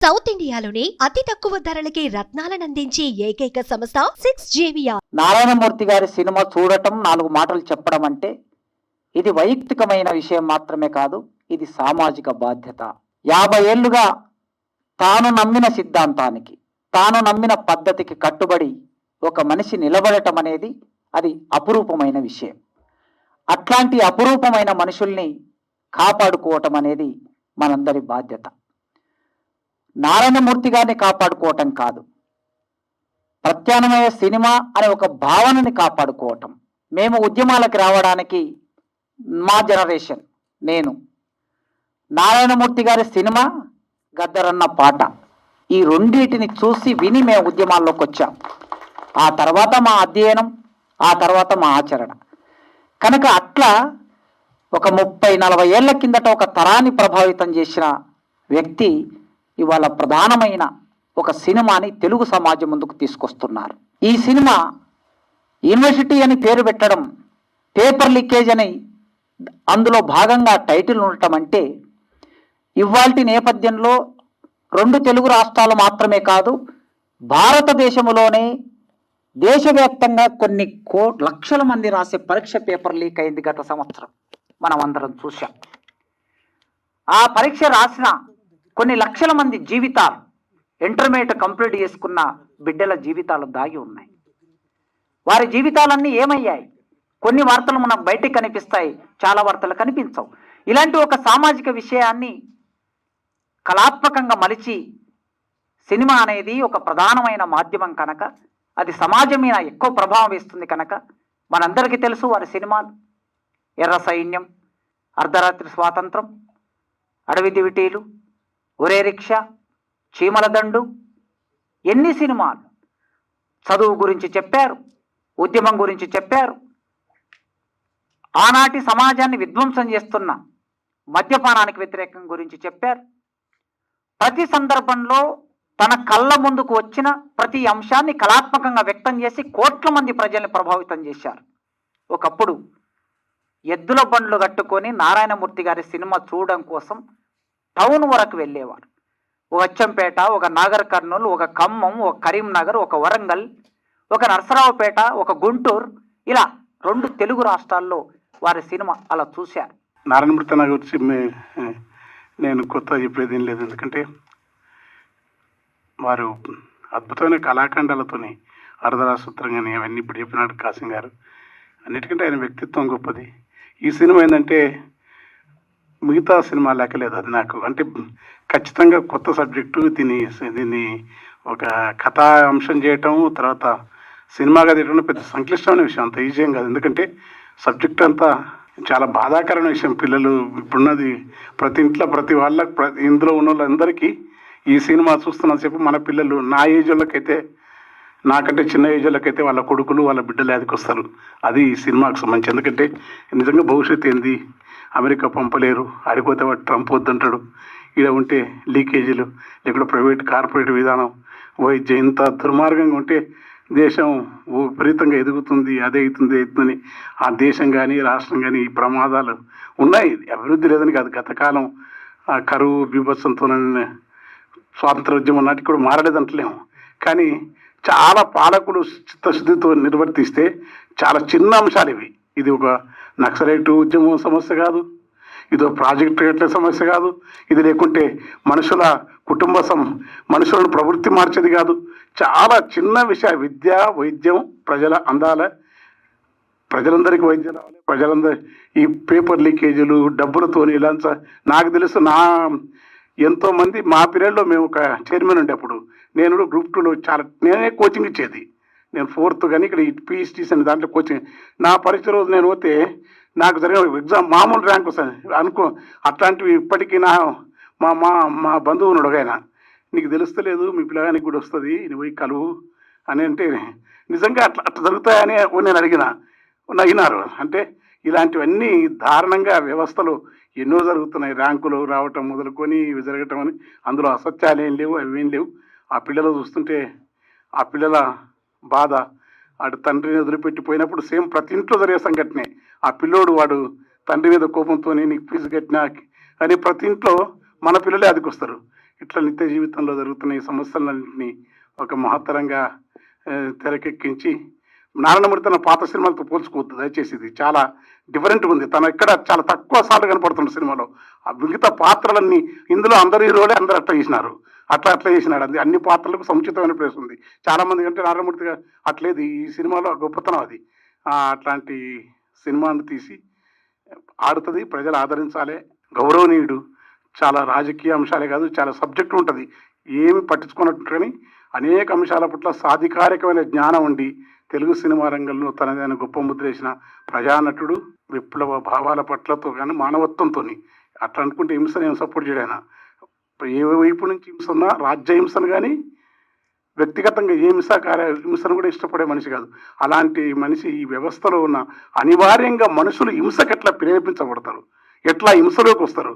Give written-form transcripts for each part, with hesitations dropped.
South ఇండియాలోని అతి తక్కువ ధరలకి రత్నాలనందించే ఏకైక సంస్థ 6JVR. నారాయణమూర్తి గారి సినిమా చూడటం, 4 మాటలు చెప్పడం అంటే ఇది వైయక్తికమైన విషయం మాత్రమే కాదు, ఇది సామాజిక బాధ్యత. 50 ఏళ్లుగా తాను నమ్మిన సిద్ధాంతానికి, తాను నమ్మిన పద్ధతికి కట్టుబడి ఒక మనిషి నిలబడటం అనేది అది అపురూపమైన విషయం. అట్లాంటి అపురూపమైన మనుషుల్ని కాపాడుకోవటం అనేది మనందరి బాధ్యత. నారాయణమూర్తి గారిని కాపాడుకోవటం కాదు, ప్రత్యామ్నాయ సినిమా అనే ఒక భావనని కాపాడుకోవటం. మేము ఉద్యమాలకు రావడానికి మా జనరేషన్, నేను నారాయణమూర్తి గారి సినిమా, గద్దరన్న పాట, ఈ రెండింటిని చూసి విని మేము ఉద్యమాల్లోకి వచ్చాం. ఆ తర్వాత మా అధ్యయనం, ఆ తర్వాత మా ఆచరణ. కనుక అట్లా ఒక 30-40 ఏళ్ల కిందట ఒక తరాన్ని ప్రభావితం చేసిన వ్యక్తి ఇవాళ ప్రధానమైన ఒక సినిమాని తెలుగు సమాజం ముందుకు తీసుకొస్తున్నారు. ఈ సినిమా యూనివర్సిటీ అని పేరు పెట్టడం, పేపర్ లీకేజ్ అని అందులో భాగంగా టైటిల్ ఉండటం అంటే ఇవాల్టి నేపథ్యంలో 2 తెలుగు రాష్ట్రాలు మాత్రమే కాదు, భారతదేశంలోనే దేశవ్యాప్తంగా కొన్ని లక్షల మంది రాసే పరీక్ష పేపర్ లీక్ అయింది గత సంవత్సరం. మనం అందరం చూసాం. ఆ పరీక్ష రాసిన కొన్ని లక్షల మంది జీవితాలు, ఇంటర్మీడియట్ కంప్లీట్ చేసుకున్న బిడ్డల జీవితాలు దాగి ఉన్నాయి. వారి జీవితాలన్నీ ఏమయ్యాయి? కొన్ని వార్తలు మనకు బయటకు కనిపిస్తాయి, చాలా వార్తలు కనిపించవు. ఇలాంటి ఒక సామాజిక విషయాన్ని కళాత్మకంగా మలిచి సినిమా అనేది ఒక ప్రధానమైన మాధ్యమం కనుక అది సమాజం మీద ఎక్కువ ప్రభావం వేస్తుంది కనుక మనందరికీ తెలుసు వారి సినిమాలు. ఎర్ర సైన్యం, అర్ధరాత్రి స్వాతంత్రం, అడవి దివిటీలు, ఒరే రిక్షా, చీమల దండు, ఎన్ని సినిమాలు చదువు గురించి చెప్పారు, ఉద్యమం గురించి చెప్పారు, ఆనాటి సమాజాన్ని విధ్వంసం చేస్తున్న మద్యపానానికి వ్యతిరేకం గురించి చెప్పారు. ప్రతి సందర్భంలో తన కళ్ళ ముందుకు వచ్చిన ప్రతి అంశాన్ని కళాత్మకంగా వ్యక్తం చేసి కోట్ల మంది ప్రజల్ని ప్రభావితం చేశారు. ఒకప్పుడు ఎద్దుల బండ్లు కట్టుకొని నారాయణమూర్తి గారి సినిమా చూడడం కోసం టౌన్ వరకు వెళ్ళేవారు. ఒక అచ్చంపేట, ఒక నాగర్ కర్నూలు, ఒక ఖమ్మం, ఒక కరీంనగర్, ఒక వరంగల్, ఒక నరసరావుపేట, ఒక గుంటూరు, ఇలా 2 తెలుగు రాష్ట్రాల్లో వారి సినిమా అలా చూశారు. నారాయణమూర్తి నా గురించి నేను కొత్తగా చెప్పేది ఏం లేదు. ఎందుకంటే వారు అద్భుతమైన కళాఖండాలతోని అర్ధరాసూత్రం కానీ అవన్నీ ఇప్పుడు చెప్పినాడు కాసిం గారు. అన్నిటికంటే ఆయన వ్యక్తిత్వం గొప్పది. ఈ సినిమా ఏంటంటే మిగతా సినిమా లేకలేదు. అది నాకు అంటే ఖచ్చితంగా కొత్త సబ్జెక్టు, దీన్ని ఒక కథా అంశం చేయటం, తర్వాత సినిమాగా తీయడం పెద్ద సంక్లిష్టమైన విషయం, అంత ఈజీ ఏం కాదు. ఎందుకంటే సబ్జెక్ట్ అంతా చాలా బాధాకరమైన విషయం. పిల్లలు ఇప్పుడున్నది ప్రతి ఇంట్లో ప్రతి వాళ్ళకి ఇందులో ఉన్న వాళ్ళందరికీ ఈ సినిమా చూస్తున్నంతసేపు మన పిల్లలు, నా ఏజ్ వాళ్ళకైతే, నాకంటే చిన్న ఏజ్ వాళ్ళకైతే వాళ్ళ కొడుకులు వాళ్ళ బిడ్డలు యాదికొస్తారు. అది ఈ సినిమాకు సంబంధించి. ఎందుకంటే నిజంగా భవిష్యత్తు ఏంది, అమెరికా పంపలేరు, ఆడిపోతే వాడు ట్రంప్ వద్దంటాడు, ఇక్కడ ఉంటే లీకేజీలు, లేకపోతే ప్రైవేట్ కార్పొరేట్ విధానం, వైద్యం ఇంత దుర్మార్గంగా ఉంటే దేశం విపరీతంగా ఎదుగుతుంది, అదే అవుతుందని ఆ దేశం కానీ రాష్ట్రం కానీ ఈ ప్రమాదాలు ఉన్నాయి. అభివృద్ధి లేదని కాదు, గతకాలం కరువు బీభత్సంతో స్వాతంత్రోద్యమం నాటికి కూడా మారలేదంటలేము. కానీ చాలా పాలకులు చిత్తశుద్ధితో నిర్వర్తిస్తే చాలా చిన్న అంశాలు ఇవి. ఇది ఒక నక్సలైట్ ఉద్యమం సమస్య కాదు, ఇది ఒక ప్రాజెక్ట్ రేట్ల సమస్య కాదు, ఇది లేకుంటే మనుషుల మనుషులను ప్రవృత్తి మార్చేది కాదు. చాలా చిన్న విషయ. విద్య, వైద్యం, ప్రజల అందాల, ప్రజలందరికీ వైద్యం రావాలి, ప్రజలందరూ ఈ పేపర్ లీకేజీలు డబ్బులతోని లంచ. నాకు తెలుసు, ఎంతోమంది మా పీరియడ్లో మేము ఒక చైర్మన్ ఉండే అప్పుడు, నేను గ్రూప్ 2లో నేనే కోచింగ్ ఇచ్చేది. నేను 4th కానీ ఇక్కడ PhDs అని దాంట్లో కోచింగ్. నా పరీక్ష రోజు నేను పోతే నాకు జరిగిన ఎగ్జామ్ మామూలు ర్యాంక్ వస్తుంది అనుకో. అట్లాంటివి ఇప్పటికీ మా మా మా బంధువు ఉన్నాడు ఆయన, నీకు తెలుస్తలేదు, మీ పిల్లగానికి కూడా వస్తుంది, నువ్వు పోయి కలువు అని అంటే, నిజంగా అట్లా జరుగుతాయని నేను నగినారు. అంటే ఇలాంటివన్నీ దారుణంగా వ్యవస్థలు ఎన్నో జరుగుతున్నాయి. ర్యాంకులు రావటం మొదలుకొని ఇవి జరగటం అని, అందులో అసత్యాలు ఏం లేవు, అవి ఏం లేవు. ఆ పిల్లలు చూస్తుంటే ఆ పిల్లల బాధ, వాడు తండ్రిని వదిలిపెట్టిపోయినప్పుడు సేమ్ ప్రతి ఇంట్లో జరిగే సంఘటనే. ఆ పిల్లోడు వాడు తండ్రి మీద కోపంతో నీకు ఫీజు కట్టినా అని ప్రతి ఇంట్లో మన పిల్లలే అదికొస్తారు. ఇట్లా నిత్య జీవితంలో జరుగుతున్న ఈ సమస్యలన్నింటినీ ఒక మహత్తరంగా తెరకెక్కించి నారాయణమూర్తి తన పాత సినిమాలతో పోల్చుకోవద్దు దయచేసి. ఇది చాలా డిఫరెంట్గా ఉంది. తను ఎక్కడ చాలా తక్కువ సార్లు కనపడుతున్న సినిమాలో ఆ మిగతా పాత్రలన్నీ ఇందులో అందరు హీరోలే అందరూ అట్లా చేసినారు, అట్లా చేసినాడు. అది అన్ని పాత్రలకు సముచితమైన ప్లేస్ ఉంది. చాలా మంది కంటే నారాయణమూర్తి గారు అట్లేదు. ఈ సినిమాలో గొప్పతనం అది. అట్లాంటి సినిమాను తీసి ఆడుతుంది, ప్రజలు ఆదరించాలి. గౌరవనీయుడు, చాలా రాజకీయ అంశాలే కాదు, చాలా సబ్జెక్టు ఉంటుంది. ఏమి పట్టించుకున్నట్టు కానీ అనేక అంశాల పట్ల సాధికారికమైన జ్ఞానం ఉండి తెలుగు సినిమా రంగంలో తనదైన గొప్ప ముద్ర వేసిన ప్రజానటుడు. విప్లవ భావాల పట్లతో కానీ మానవత్వంతో అట్లా అనుకుంటే హింసను ఏం సపోర్ట్ చేయడాయన. ఏ వైపు నుంచి హింస ఉన్నా రాజ్య హింసను కానీ వ్యక్తిగతంగా ఏ హింసను కూడా ఇష్టపడే మనిషి కాదు. అలాంటి మనిషి ఈ వ్యవస్థలో ఉన్న అనివార్యంగా మనుషులు హింసకెట్లా ప్రేరేపించబడతారు, ఎట్లా హింసలోకి వస్తారు,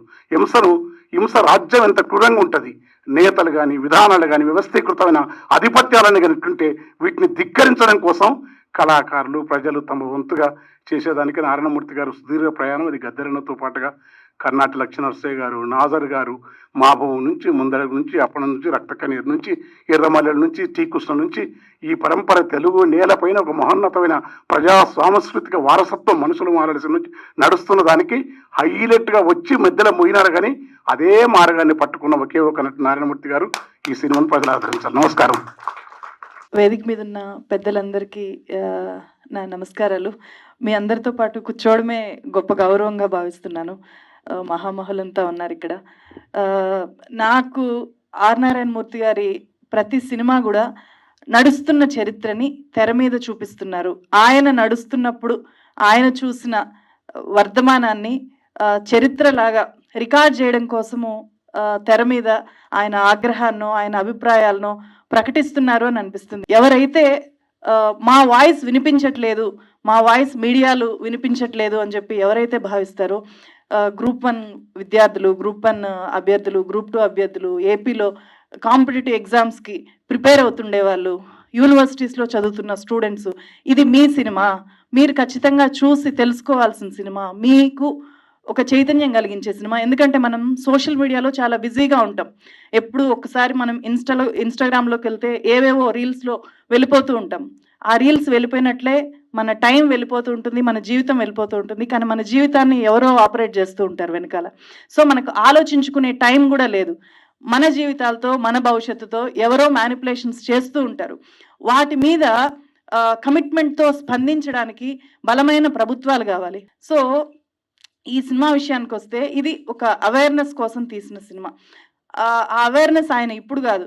హింస రాజ్యం ఎంత క్రూరంగా ఉంటుంది. నేతలు కానీ విధానాలు కానీ వ్యవస్థీకృతమైన ఆధిపత్యాలను కనుకుంటే వీటిని ధిక్కరించడం కోసం కళాకారులు ప్రజలు తమ వంతుగా చేసేదానికి నారాయణమూర్తి గారు సుదీర్ఘ ప్రయాణం. అది గద్దెరన్నతో పాటుగా కర్ణాటి లక్ష్మణర్సయ్య గారు, నాజర్ గారు, మాభవం నుంచి, ముందర నుంచి, అప్పటి నుంచి, రక్తకన్నీరు నుంచి, ఎర్రమల్లెల నుంచి, టీకృష్ణ నుంచి ఈ పరంపర తెలుగు నేలపైన ఒక మహోన్నతమైన ప్రజా సాంస్కృతిక వారసత్వం మనుషులు మారాల్సిన నుంచి నడుస్తున్న దానికి హైలైట్గా వచ్చి మధ్యలో మోయినారు. కానీ అదే మార్గాన్ని పట్టుకున్న ఒకే ఒక నారాయణమూర్తి గారు. ఈ సినిమాను ప్రజలు ఆదరించారు. నమస్కారం. వేదిక మీద ఉన్న పెద్దలందరికీ నా నమస్కారాలు. మీ అందరితో పాటు కూర్చోవడమే గొప్ప గౌరవంగా భావిస్తున్నాను. మహామహులంతా ఉన్నారు ఇక్కడ. నాకు ఆర్ నారాయణమూర్తి గారి ప్రతి సినిమా కూడా నడుస్తున్న చరిత్రని తెర మీద చూపిస్తున్నారు. ఆయన నడుస్తున్నప్పుడు ఆయన చూసిన వర్ధమానాన్ని చరిత్రలాగా రికార్డ్ చేయడం కోసము తెర మీద ఆయన ఆగ్రహాన్నో ఆయన అభిప్రాయాలను ప్రకటిస్తున్నారు అని అనిపిస్తుంది. ఎవరైతే మా వాయిస్ వినిపించట్లేదు, మా వాయిస్ మీడియాలు వినిపించట్లేదు అని చెప్పి ఎవరైతే భావిస్తారో, గ్రూప్ 1 విద్యార్థులు, గ్రూప్ 1 అభ్యర్థులు, గ్రూప్ 2 అభ్యర్థులు, ఏపీలో కాంపిటేటివ్ ఎగ్జామ్స్కి ప్రిపేర్ అవుతుండే వాళ్ళు, యూనివర్సిటీస్లో చదువుతున్న స్టూడెంట్స్, ఇది మీ సినిమా, మీరు ఖచ్చితంగా చూసి తెలుసుకోవాల్సిన సినిమా, మీకు ఒక చైతన్యం కలిగించే సినిమా. ఎందుకంటే మనం సోషల్ మీడియాలో చాలా బిజీగా ఉంటాం. ఎప్పుడు ఒకసారి మనం ఇన్స్టాగ్రామ్లోకి వెళ్తే ఏవేవో రీల్స్లో వెళ్ళిపోతూ ఉంటాం. ఆ రీల్స్ వెళ్ళిపోయినట్లే మన టైం వెళ్ళిపోతూ ఉంటుంది, మన జీవితం వెళ్ళిపోతూ ఉంటుంది. కానీ మన జీవితాన్ని ఎవరో ఆపరేట్ చేస్తూ ఉంటారు వెనకాల. సో మనకు ఆలోచించుకునే టైం కూడా లేదు. మన జీవితాలతో, మన భవిష్యత్తుతో ఎవరో మ్యానిపులేషన్స్ చేస్తూ ఉంటారు. వాటి మీద కమిట్మెంట్తో స్పందించడానికి బలమైన ప్రభుత్వాలు కావాలి. సో ఈ సినిమా విషయానికి వస్తే ఇది ఒక అవేర్నెస్ కోసం తీసిన సినిమా. ఆ అవేర్నెస్ ఆయన ఇప్పుడు కాదు,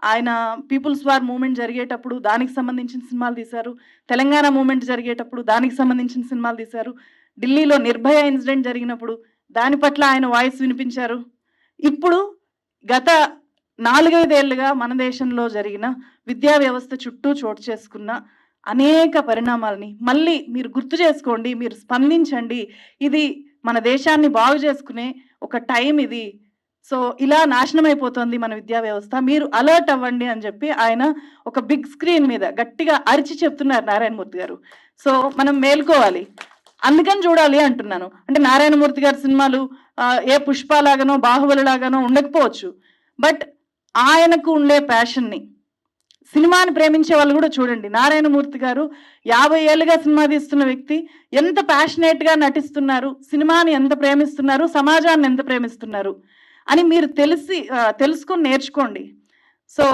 ఆయన పీపుల్స్ వార్ మూమెంట్ జరిగేటప్పుడు దానికి సంబంధించిన సినిమాలు తీశారు, తెలంగాణ మూమెంట్ జరిగేటప్పుడు దానికి సంబంధించిన సినిమాలు తీశారు, ఢిల్లీలో నిర్భయ ఇన్సిడెంట్ జరిగినప్పుడు దాని పట్ల ఆయన వాయిస్ వినిపించారు. ఇప్పుడు గత 4-5 ఏళ్ళుగా మన దేశంలో జరిగిన విద్యా వ్యవస్థ చుట్టూ చోటు చేసుకున్న అనేక పరిణామాలని మళ్ళీ మీరు గుర్తు చేసుకోండి, మీరు స్పందించండి. ఇది మన దేశాన్ని బాగు చేసుకునే ఒక టైం ఇది. సో ఇలా నాశనం అయిపోతుంది మన విద్యా వ్యవస్థ, మీరు అలర్ట్ అవ్వండి అని చెప్పి ఆయన ఒక బిగ్ స్క్రీన్ మీద గట్టిగా అరిచి చెప్తున్నారు నారాయణమూర్తి గారు. సో మనం మేల్కోవాలి, అందుకని చూడాలి అంటున్నాను. అంటే నారాయణమూర్తి గారి సినిమాలు ఏ పుష్పలాగానో బాహుబలి లాగానో ఉండకపోవచ్చు, బట్ ఆయనకు ఉండే ప్యాషన్ని, సినిమాని ప్రేమించే వాళ్ళు కూడా చూడండి. నారాయణమూర్తి గారు 50 ఏళ్ళుగా సినిమా తీస్తున్న వ్యక్తి ఎంత ప్యాషనేట్గా నటిస్తున్నారు, సినిమాని ఎంత ప్రేమిస్తున్నారు, సమాజాన్ని ఎంత ప్రేమిస్తున్నారు అని మీరు తెలుసుకొని నేర్చుకోండి. సో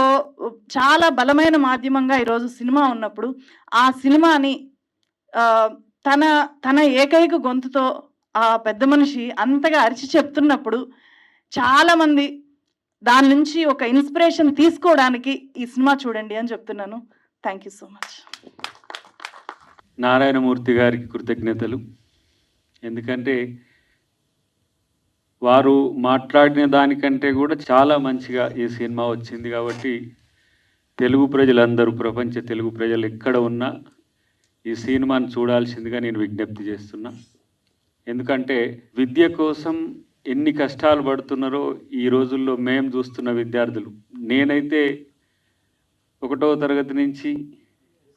చాలా బలమైన మాధ్యమంగా ఈరోజు సినిమా ఉన్నప్పుడు ఆ సినిమాని తన ఏకైక గొంతుతో ఆ పెద్ద మనిషి అంతగా అరిచి చెప్తున్నప్పుడు చాలామంది దాని నుంచి ఒక ఇన్స్పిరేషన్ తీసుకోవడానికి ఈ సినిమా చూడండి అని చెప్తున్నాను. Thank you so much. Narayana Murthy గారికి కృతజ్ఞతలు. ఎందుకంటే వారు మాట్లాడిన దానికంటే కూడా చాలా మంచిగా ఈ సినిమా వచ్చింది. కాబట్టి తెలుగు ప్రజలందరూ, ప్రపంచ తెలుగు ప్రజలు ఎక్కడ ఉన్నా ఈ సినిమాను చూడాల్సిందిగా నేను విజ్ఞప్తి చేస్తున్నా. ఎందుకంటే విద్య కోసం ఎన్ని కష్టాలు పడుతున్నారో ఈ రోజుల్లో మేము చూస్తున్న విద్యార్థులు. నేనైతే 1వ తరగతి నుంచి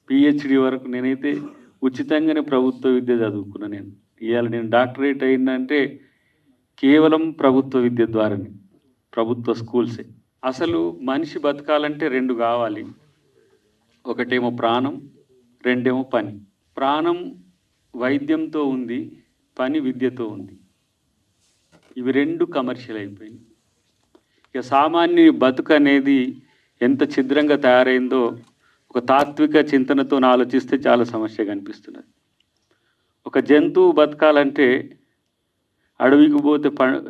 PhD వరకు నేనైతే ఉచితంగానే ప్రభుత్వ విద్య చదువుకున్నా. ఇవాళ నేను డాక్టరేట్ అయిందంటే కేవలం ప్రభుత్వ విద్య ద్వారానే, ప్రభుత్వ స్కూల్సే. అసలు మనిషి బతకాలంటే రెండు కావాలి. ఒకటేమో ప్రాణం, రెండేమో పని. ప్రాణం వైద్యంతో ఉంది, పని విద్యతో ఉంది. ఇవి రెండు కమర్షియల్ అయిపోయినాయి. ఇక సామాన్య బతుకు అనేది ఎంత ఛిద్రంగా తయారైందో ఒక తాత్విక చింతనతో ఆలోచిస్తే చాలా సమస్య కనిపిస్తున్నది. ఒక జంతువు బతకాలంటే అడవికి పోతే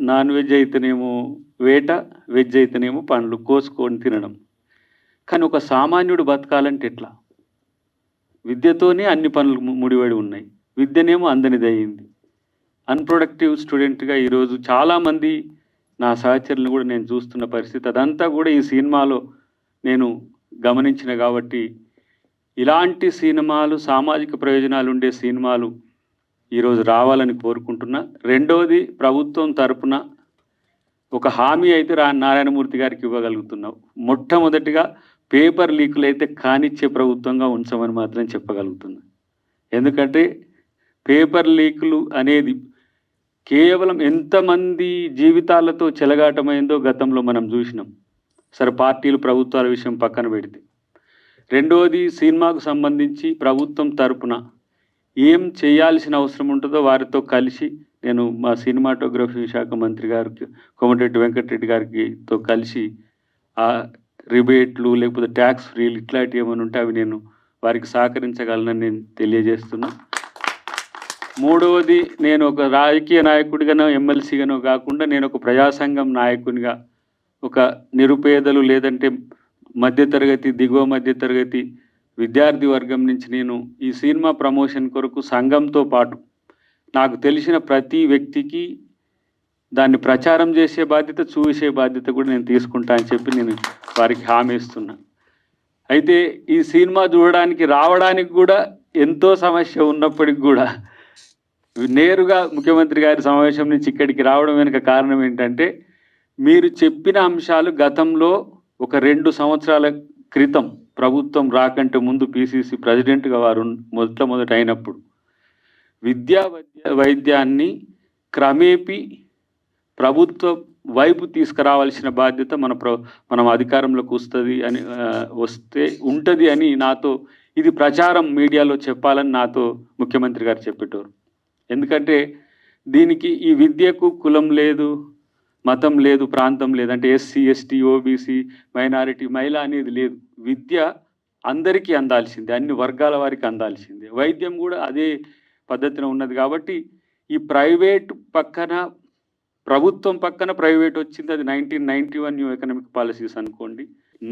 నాన్ వెజ్ అయితేనేమో వేట, వెజ్ అయితేనేమో పండ్లు కోసుకొని తినడం. కానీ ఒక సామాన్యుడు బతకాలంటే ఎట్లా? విద్యతోనే అన్ని పనులు ముడిపడి ఉన్నాయి. విద్యనేమో అందనిది అయ్యింది. అన్ప్రొడక్టివ్ స్టూడెంట్గా ఈరోజు చాలామంది నా సహచరులను కూడా నేను చూస్తున్న పరిస్థితి. అదంతా కూడా ఈ సినిమాలో నేను గమనించిన కాబట్టి ఇలాంటి సినిమాలు, సామాజిక ప్రయోజనాలు ఉండే సినిమాలు ఈరోజు రావాలని కోరుకుంటున్నా. రెండవది, ప్రభుత్వం తరపున ఒక హామీ అయితే నారాయణమూర్తి గారికి ఇవ్వగలుగుతున్నాం. మొట్టమొదటిగా పేపర్ లీకులు అయితే కానిచ్చే ప్రభుత్వంగా ఉంచమని మాత్రం చెప్పగలుగుతున్నా. ఎందుకంటే పేపర్ లీకులు అనేది కేవలం ఎంతమంది జీవితాలతో చెలగాటమైందో గతంలో మనం చూసినాం. సరే, పార్టీలు ప్రభుత్వాల విషయం పక్కన పెడితే. రెండవది, సినిమాకు సంబంధించి ప్రభుత్వం తరపున ఏం చేయాల్సిన అవసరం ఉంటుందో వారితో కలిసి నేను మా సినిమాటోగ్రఫీ శాఖ మంత్రి గారికి, కోమటిరెడ్డి వెంకటరెడ్డి గారితో కలిసి ఆ రిబేట్లు లేకపోతే ట్యాక్స్ ఫ్రీలు ఇట్లాంటివి ఏమైనా ఉంటే అవి నేను వారికి సహకరించగలనని నేను తెలియజేస్తున్నా. మూడవది, నేను ఒక రాజకీయ నాయకుడిగానో ఎమ్మెల్సీగానో కాకుండా నేను ఒక ప్రజాసంఘం నాయకునిగా ఒక నిరుపేదలు లేదంటే మధ్యతరగతి, దిగువ మధ్యతరగతి విద్యార్థి వర్గం నుంచి నేను ఈ సినిమా ప్రమోషన్ కొరకు సంఘంతో పాటు నాకు తెలిసిన ప్రతి వ్యక్తికి దాన్ని ప్రచారం చేసే బాధ్యత, చూసే బాధ్యత కూడా నేను తీసుకుంటా అని చెప్పి నేను వారికి హామీ ఇస్తున్నా. అయితే ఈ సినిమా చూడడానికి రావడానికి కూడా ఎంతో సమస్య ఉన్నప్పటికి కూడా నేరుగా ముఖ్యమంత్రి గారి సమావేశం నుంచి ఇక్కడికి రావడం వెనుక కారణం ఏంటంటే, మీరు చెప్పిన అంశాలు గతంలో ఒక 2 సంవత్సరాల క్రితం ప్రభుత్వం రాకంటే ముందు పిసిసి ప్రెసిడెంట్గా వారు మొదట అయినప్పుడు వైద్యాన్ని క్రమేపీ ప్రభుత్వ వైపు తీసుకురావాల్సిన బాధ్యత మనం అధికారంలోకి ఉంటుంది అని నాతో ఇది ప్రచారం మీడియాలో చెప్పాలని నాతో ముఖ్యమంత్రి గారు చెప్పేటోరు. ఎందుకంటే దీనికి ఈ విద్యకు కులం లేదు, మతం లేదు, ప్రాంతం లేదు, అంటే ఎస్సీ, ఎస్టీ, ఓబీసీ, మైనారిటీ, మహిళ అనేది లేదు. విద్య అందరికీ అందాల్సిందే, అన్ని వర్గాల వారికి అందాల్సిందే. వైద్యం కూడా అదే పద్ధతిన ఉన్నది. కాబట్టి ఈ ప్రైవేట్ పక్కన ప్రభుత్వం పక్కన ప్రైవేట్ వచ్చింది. అది 1991 న్యూ ఎకనామిక్ పాలసీస్ అనుకోండి.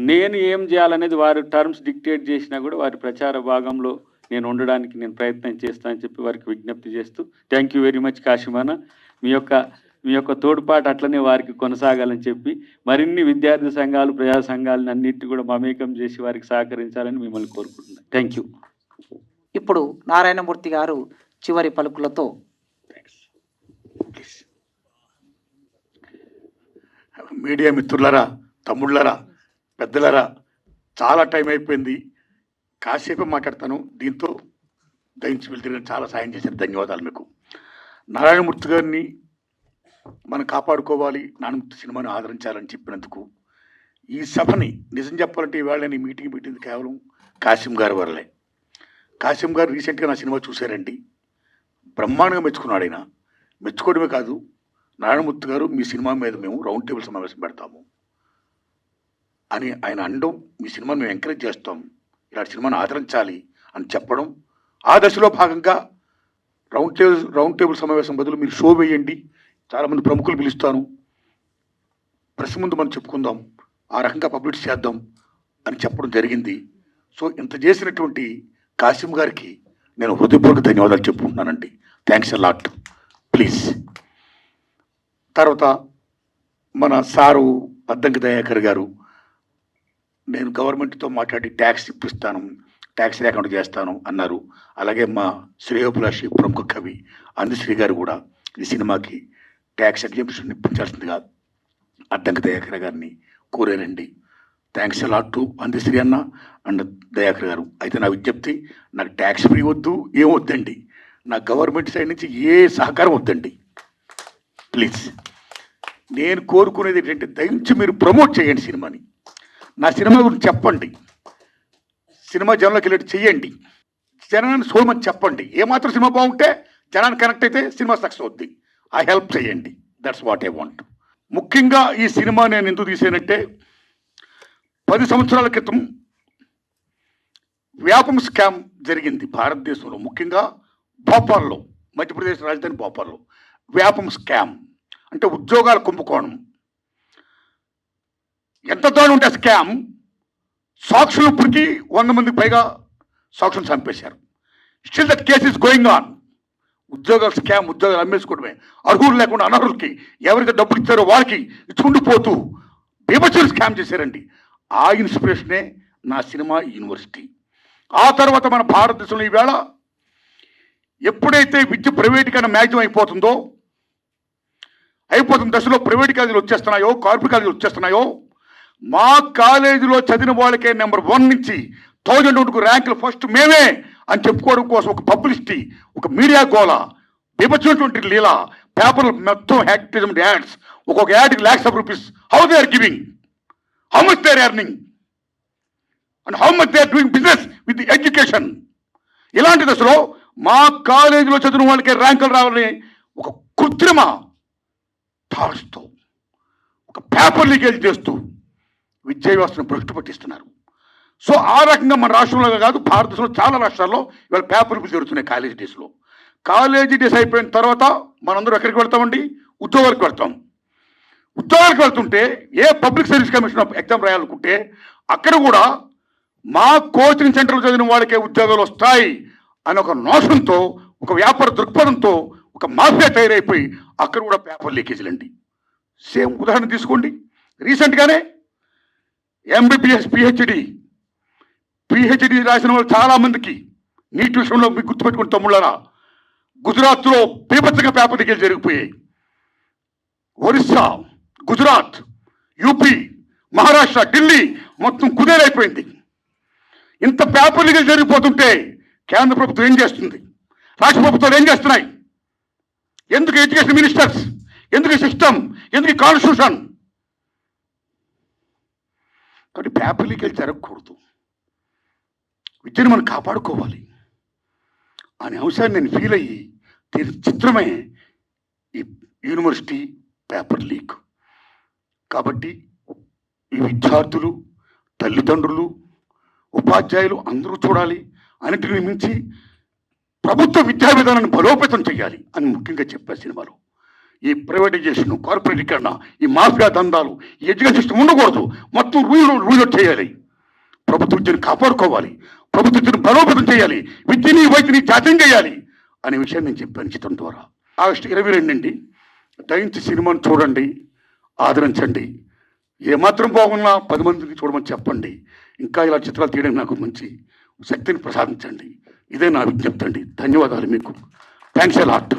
నేను ఏం చేయాలనేది వారి టర్మ్స్ డిక్టేట్ చేసినా కూడా వారి ప్రచార భాగంలో నేను ఉండడానికి నేను ప్రయత్నం చేస్తానని చెప్పి వారికి విజ్ఞప్తి చేస్తూ, థ్యాంక్ యూ వెరీ మచ్ కాశీమాన. మీ యొక్క తోడ్పాటు అట్లనే వారికి కొనసాగాలని చెప్పి మరిన్ని విద్యార్థి సంఘాలు, ప్రజా సంఘాలను అన్నింటినీ కూడా మమేకం చేసి వారికి సహకరించాలని మిమ్మల్ని కోరుకుంటున్నాను. Thank you. ఇప్పుడు నారాయణమూర్తి గారు చివరి పలుకులతో. మీడియా మిత్రులరా, తమ్ముళ్ళరా, పెద్దలరా, చాలా టైం అయిపోయింది. కాసేపు మాట్లాడతాను. దీంతో దయించి వెళ్తే చాలా సాయం చేశారు. ధన్యవాదాలు మీకు. నారాయణమూర్తి గారిని మనం కాపాడుకోవాలి, నారాయణమూర్తి సినిమాని ఆదరించాలని చెప్పినందుకు. ఈ సభని నిజం చెప్పాలంటే ఈవేళ నేను మీటింగ్ పెట్టింది కేవలం కాసిం గారి వరలే. కాసిం గారు రీసెంట్గా నా సినిమా చూశారండి, బ్రహ్మాండంగా మెచ్చుకున్నాడు. ఆయన మెచ్చుకోవడమే కాదు, నారాయణమూర్తి గారు మీ సినిమా మీద మేము రౌండ్ టేబుల్ సమావేశం పెడతాము అని ఆయన అనడం, మీ సినిమాను మేము ఎంకరేజ్ చేస్తాం, ఇలాంటి సినిమాను ఆదరించాలి అని చెప్పడం. ఆ దశలో భాగంగా రౌండ్ టేబుల్ సమావేశం బదులు మీరు షో వేయండి, చాలామంది ప్రముఖులు పిలుస్తాను, ప్రెస్ ముందు మనం చెప్పుకుందాం, ఆ రకంగా పబ్లిష్ చేద్దాం అని చెప్పడం జరిగింది. సో ఇంత చేసినటువంటి కాసిం గారికి నేను హృదయపూర్వక ధన్యవాదాలు చెప్పుకుంటున్నానండి. Thanks a lot. ప్లీజ్. తర్వాత మన సారు అద్దంకి దయాకర్ గారు, నేను గవర్నమెంట్తో మాట్లాడి ట్యాక్స్ ఇప్పిస్తాను, ట్యాక్స్ లేకుండా చేస్తాను అన్నారు. అలాగే మా శ్రేయోభిలాషి ప్రముఖ కవి అందశ్రీ గారు కూడా ఈ సినిమాకి ట్యాక్స్ ఎగ్జామ్షన్ ఇప్పించాల్సిందిగా అద్దంకి దయాకర్ గారిని కోరారండి. Thanks a lot to Andasri అన్న అండ్ దయాకర్ గారు. అయితే నా విజ్ఞప్తి, నాకు ట్యాక్స్ ఫ్రీ వద్దు, ఏం వద్దండి, నా గవర్నమెంట్ సైడ్ నుంచి ఏ సహకారం వద్దండి, ప్లీజ్. నేను కోరుకునేది ఏంటంటే దయించి మీరు ప్రమోట్ చేయండి సినిమాని. నా సినిమా గురించి చెప్పండి, సినిమా జనంలోకి వెళ్ళి చెయ్యండి, జనాన్ని సోమని చెప్పండి. ఏమాత్రం సినిమా బాగుంటే జనాన్ని కనెక్ట్ అయితే సినిమా సక్సెస్ అవుద్ది. ఆ హెల్ప్ చేయండి. That's what I want. ముఖ్యంగా ఈ సినిమా నేను ఎందుకు తీసానంటే 10 సంవత్సరాల క్రితం వ్యాపం స్కామ్ జరిగింది భారతదేశంలో, ముఖ్యంగా భోపాల్లో, మధ్యప్రదేశ్ రాజధాని భోపాల్లో. వ్యాపం స్కామ్ అంటే ఉద్యోగాల కుంభకోణం. ఎంత దాని ఉంటే స్కామ్, సాక్షులు ఇప్పటికీ 100 మందికి పైగా సాక్షులు చంపేశారు. Still that case is going on. ఉద్యోగాల స్కామ్, ఉద్యోగాలు అమ్మేసుకోవడమే, అర్హులు లేకుండా అనర్హులకి ఎవరికి డబ్బులు ఇచ్చారో వాళ్ళకి ఇచ్చుకుంటూ బీభత్సమైన స్కామ్ చేశారండి. ఆ ఇన్స్పిరేషనే నా సినిమా యూనివర్సిటీ. ఆ తర్వాత మన భారతదేశంలో ఈవేళ ఎప్పుడైతే విద్య ప్రైవేటీకరణ మ్యాక్సిమం అయిపోతున్న దశలో ప్రైవేట్ కాలేజీలు వచ్చేస్తున్నాయో, కార్పొరేట్ కాలేజీలు వచ్చేస్తున్నాయో, మా కాలేజీలో చదివిన వాళ్ళకే నెంబర్ 1 నుంచి 1000 వరకు ర్యాంకులు ఫస్ట్ మేమే అని చెప్పుకోవడం కోసం ఒక పబ్లిసిటీ, ఒక మీడియా గోల, విభజించినటువంటి లీల, పేపర్లు మొత్తం యాక్టివిజం యాడ్స్, ఒక్కొక్క యాడ్కి lakhs of rupees. How they are giving, how much they are earning and how much they are doing business with the education. ఇలాంటి దశలో మా కాలేజీలో చదివిన వాళ్ళకే ర్యాంకులు రావాలని ఒక కృత్రిమ థాట్స్తో, ఒక పేపర్ లీకేజ్ చేస్తూ విద్యా వ్యవస్థను భ్రష్టు పట్టిస్తున్నారు. సో ఆ రకంగా మన రాష్ట్రంలో కాదు, భారతదేశంలో చాలా రాష్ట్రాల్లో ఇవాళ పేపర్ లీకేజ్ జరుగుతున్నాయి కాలేజీ డేస్లో. కాలేజీ డేస్ అయిపోయిన తర్వాత మనందరూ ఎక్కడికి వెళ్తామండి? ఉద్యోగాలకు వెళ్తాం. ఉద్యోగాలకు వెళ్తుంటే ఏ పబ్లిక్ సర్వీస్ కమిషన్ ఎగ్జామ్ రాయాలనుకుంటే అక్కడ కూడా మా కోచింగ్ సెంటర్లో చదివిన వాళ్ళకే ఉద్యోగాలు వస్తాయి అని ఒక నోషన్తో, ఒక వ్యాపార దృక్పథంతో ఒక మాఫియా తయారైపోయి అక్కడ కూడా పేపర్ లీకేజీలు అండి. సేమ్ ఉదాహరణ తీసుకోండి. రీసెంట్గానే ఎంబీబీఎస్ పిహెచ్డి రాసిన వాళ్ళు చాలామందికి నీట్ విషయంలో మీకు గుర్తుపెట్టుకుని తమ్ముళ్ళారా, గుజరాత్లో బీభత్సంగా పేపర్ లీకేజ్ జరిగిపోయాయి. ఒరిస్సా, గుజరాత్, యూపీ, మహారాష్ట్ర, ఢిల్లీ మొత్తం కుదేలైపోయింది. ఇంత పేపర్ లీకేజ్ జరిగిపోతుంటే కేంద్ర ప్రభుత్వం ఏం చేస్తుంది, రాష్ట్ర ప్రభుత్వాలు ఏం చేస్తున్నాయి? ఎందుకు ఎడ్యుకేషన్ మినిస్టర్స్, ఎందుకు సిస్టమ్, ఎందుకు కాన్స్టిట్యూషన్? కాబట్టి పేపర్ లీకేజ్ జరగకూడదు, విద్యను మనం కాపాడుకోవాలి అనే అంశాన్ని నేను ఫీల్ అయ్యి దీని చిత్రమే ఈ యూనివర్సిటీ పేపర్ లీక్. కాబట్టి ఈ విద్యార్థులు, తల్లిదండ్రులు, ఉపాధ్యాయులు అందరూ చూడాలి. అన్నిటిని మించి ప్రభుత్వ విద్యా విధానాన్ని బలోపేతం చేయాలి అని ముఖ్యంగా చెప్పారు సినిమాలో. ఈ ప్రైవేటైజేషన్, కార్పొరేటీకరణ, ఈ మాఫియా దందాలు, ఈ ఎడ్యుకేషన్ సిస్టమ్ ఉండకూడదు. మొత్తం రూల్ చేయాలి. ప్రభుత్వ విద్యను కాపాడుకోవాలి, ప్రభుత్వ విద్యను బలోపేతం చేయాలి, విద్యని వైద్యని జాతీయం చేయాలి అనే విషయాన్ని నేను చెప్పాను చిత్రం ద్వారా. ఆగస్టు 22 అండి. దయించి సినిమాను చూడండి, ఆదరించండి. ఏమాత్రం బాగున్నా 10 మందికి చూడమని చెప్పండి. ఇంకా ఇలా చిత్రాలు తీయడానికి నాకు మంచి శక్తిని ప్రసాదించండి. ఇదే నా విజ్ఞప్తి అండి. ధన్యవాదాలు మీకు. Thanks a lot.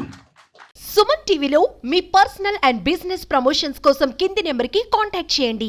సుమన్ టీవీలో మీ పర్సనల్ అండ్ బిజినెస్ ప్రమోషన్స్ కోసం కింది నెంబర్కి కాంటాక్ట్ చేయండి.